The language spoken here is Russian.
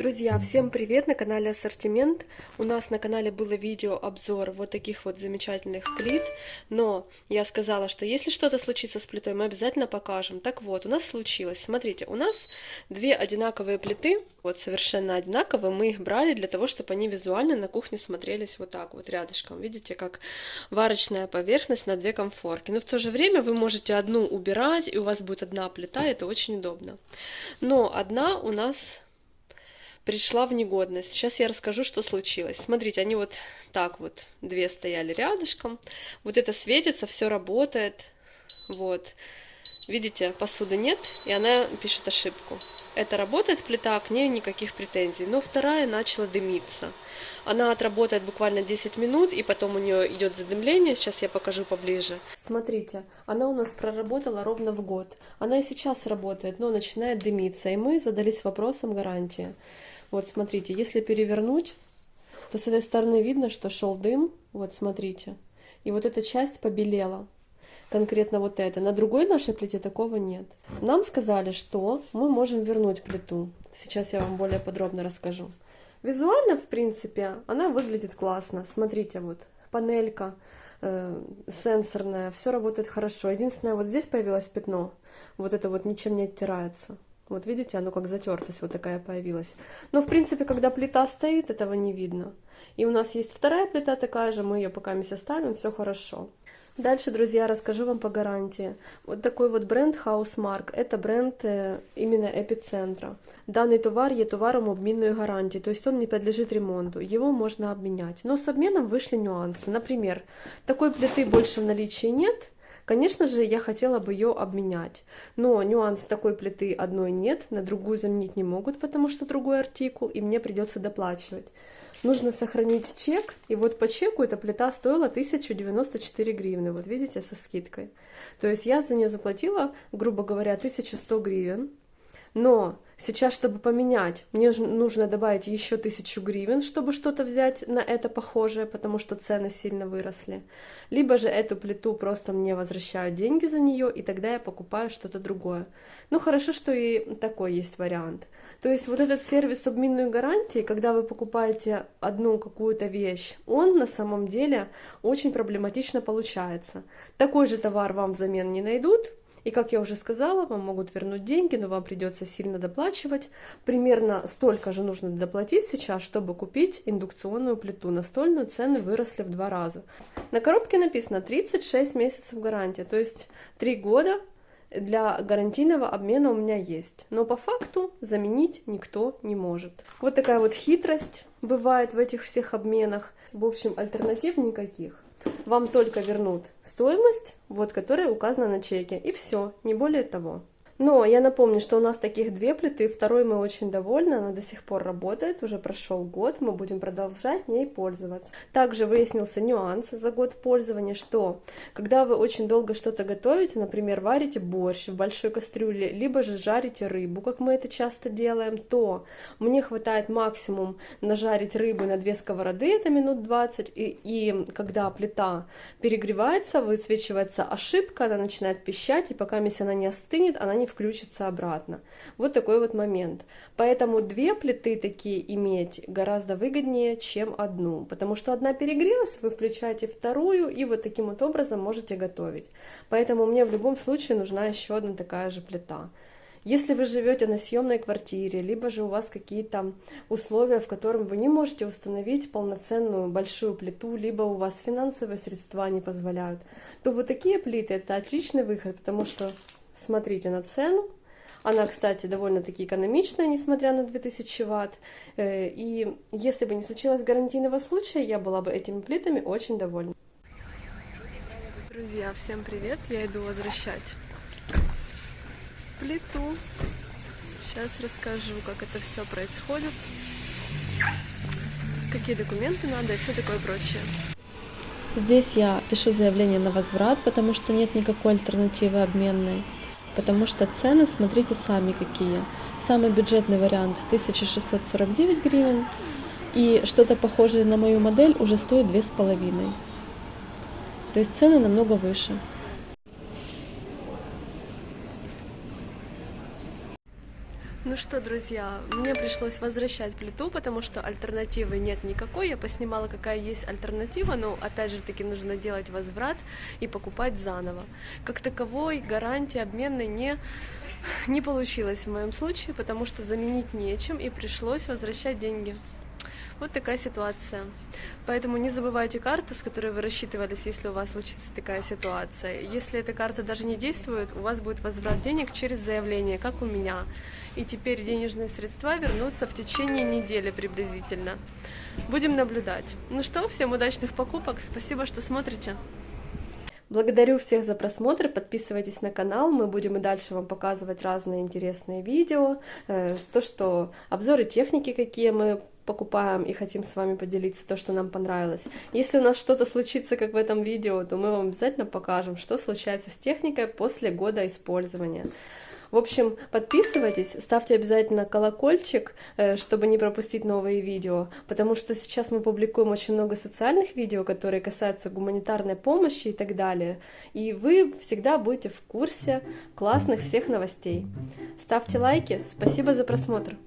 Друзья, всем привет! На канале Ассортимент. У нас на канале было видео-обзор вот таких вот замечательных плит, но я сказала, что если что-то случится с плитой, мы обязательно покажем. Так вот, у нас случилось. Смотрите, у нас две одинаковые плиты, вот совершенно одинаковые. Мы их брали для того, чтобы они визуально на кухне смотрелись вот так вот рядышком. Видите, как варочная поверхность на две конфорки. Но в то же время вы можете одну убирать, и у вас будет одна плита, и это очень удобно. Но одна у нас пришла в негодность. Сейчас я расскажу, что случилось. Смотрите, они вот так вот, две стояли рядышком. Вот это светится, все работает. Вот. Видите, посуды нет, и она пишет ошибку. Это работает плита, к ней никаких претензий. Но вторая начала дымиться. Она отработает буквально 10 минут, и потом у нее идет задымление. Сейчас я покажу поближе. Смотрите, она у нас проработала ровно в год. Она и сейчас работает, но начинает дымиться. И мы задались вопросом гарантии. Вот смотрите, если перевернуть, то с этой стороны видно, что шел дым. Вот смотрите. И вот эта часть побелела. Конкретно вот это. На другой нашей плите такого нет. Нам сказали, что мы можем вернуть плиту. Сейчас я вам более подробно расскажу. Визуально, в принципе, она выглядит классно. Смотрите, вот панелька сенсорная, все работает хорошо. Единственное, вот здесь появилось пятно. Вот это вот ничем не оттирается. Вот видите, оно как затертость вот такая появилась. Но, в принципе, когда плита стоит, этого не видно. И у нас есть вторая плита такая же, мы ее пока оставим, все хорошо. Дальше, друзья, расскажу вам по гарантии. Вот такой вот бренд Housemarque. Это бренд именно эпицентра. Данный товар є товаром обмінної гарантии, то есть он не подлежит ремонту. Его можно обменять. Но с обменом вышли нюансы. Например, такой плиты больше в наличии нет. Конечно же, я хотела бы ее обменять, но нюанс такой плиты одной нет, на другую заменить не могут, потому что другой артикул, и мне придется доплачивать. Нужно сохранить чек, и вот по чеку эта плита стоила 1094 гривны, вот видите, со скидкой. То есть я за нее заплатила, грубо говоря, 1100 гривен. Но сейчас, чтобы поменять, мне нужно добавить еще 1000 гривен, чтобы что-то взять на это похожее, потому что цены сильно выросли. Либо же эту плиту просто мне возвращают деньги за нее, и тогда я покупаю что-то другое. Ну, хорошо, что и такой есть вариант. То есть вот этот сервис обменной гарантии, когда вы покупаете одну какую-то вещь, он на самом деле очень проблематично получается. Такой же товар вам взамен не найдут. И, как я уже сказала, вам могут вернуть деньги, но вам придется сильно доплачивать. Примерно столько же нужно доплатить сейчас, чтобы купить индукционную плиту. Настольную цены выросли в 2 раза. На коробке написано 36 месяцев гарантия, то есть 3 года для гарантийного обмена у меня есть. Но по факту заменить никто не может. Вот такая вот хитрость бывает в этих всех обменах. В общем, альтернатив никаких. Вам только вернут стоимость, вот, которая указана на чеке, и все, не более того. Но я напомню, что у нас таких две плиты, второй мы очень довольны, она до сих пор работает, уже прошел год, мы будем продолжать ней пользоваться. Также выяснился нюанс за год пользования, что когда вы очень долго что-то готовите, например, варите борщ в большой кастрюле, либо же жарите рыбу, как мы это часто делаем, то мне хватает максимум нажарить рыбу на 2 сковороды, это минут 20, и когда плита перегревается, высвечивается ошибка, она начинает пищать, и пока она не остынет, она не включится обратно. Вот такой вот момент. Поэтому 2 плиты такие иметь гораздо выгоднее, чем одну. Потому что одна перегрелась, вы включаете вторую, и вот таким вот образом можете готовить. Поэтому мне в любом случае нужна еще одна такая же плита. Если вы живете на съемной квартире, либо же у вас какие-то условия, в которых вы не можете установить полноценную большую плиту, либо у вас финансовые средства не позволяют, то вот такие плиты это отличный выход, потому что смотрите на цену. Она, кстати, довольно-таки экономичная, несмотря на 2000 ватт. И если бы не случилось гарантийного случая, я была бы этими плитами очень довольна. Друзья, всем привет! Я иду возвращать плиту. Сейчас расскажу, как это все происходит, какие документы надо и все такое прочее. Здесь я пишу заявление на возврат, потому что нет никакой альтернативы обменной. Потому что цены, смотрите сами какие. Самый бюджетный вариант 1649 гривен. И что-то похожее на мою модель уже стоит 2500. То есть цены намного выше. Ну что, друзья, мне пришлось возвращать плиту, потому что альтернативы нет никакой. Я поснимала, какая есть альтернатива, но опять же таки нужно делать возврат и покупать заново. Как таковой гарантии обменной не получилось в моем случае, потому что заменить нечем и пришлось возвращать деньги. Вот такая ситуация. Поэтому не забывайте карту, с которой вы рассчитывались, если у вас случится такая ситуация. Если эта карта даже не действует, у вас будет возврат денег через заявление, как у меня. И теперь денежные средства вернутся в течение недели приблизительно. Будем наблюдать. Ну что, всем удачных покупок, спасибо, что смотрите. Благодарю всех за просмотр, подписывайтесь на канал, мы будем и дальше вам показывать разные интересные видео, обзоры техники, какие мы покупаем и хотим с вами поделиться, то, что нам понравилось. Если у нас что-то случится, как в этом видео, то мы вам обязательно покажем, что случается с техникой после года использования. В общем, подписывайтесь, ставьте обязательно колокольчик, чтобы не пропустить новые видео, потому что сейчас мы публикуем очень много социальных видео, которые касаются гуманитарной помощи и так далее, и вы всегда будете в курсе классных всех новостей. Ставьте лайки, спасибо за просмотр!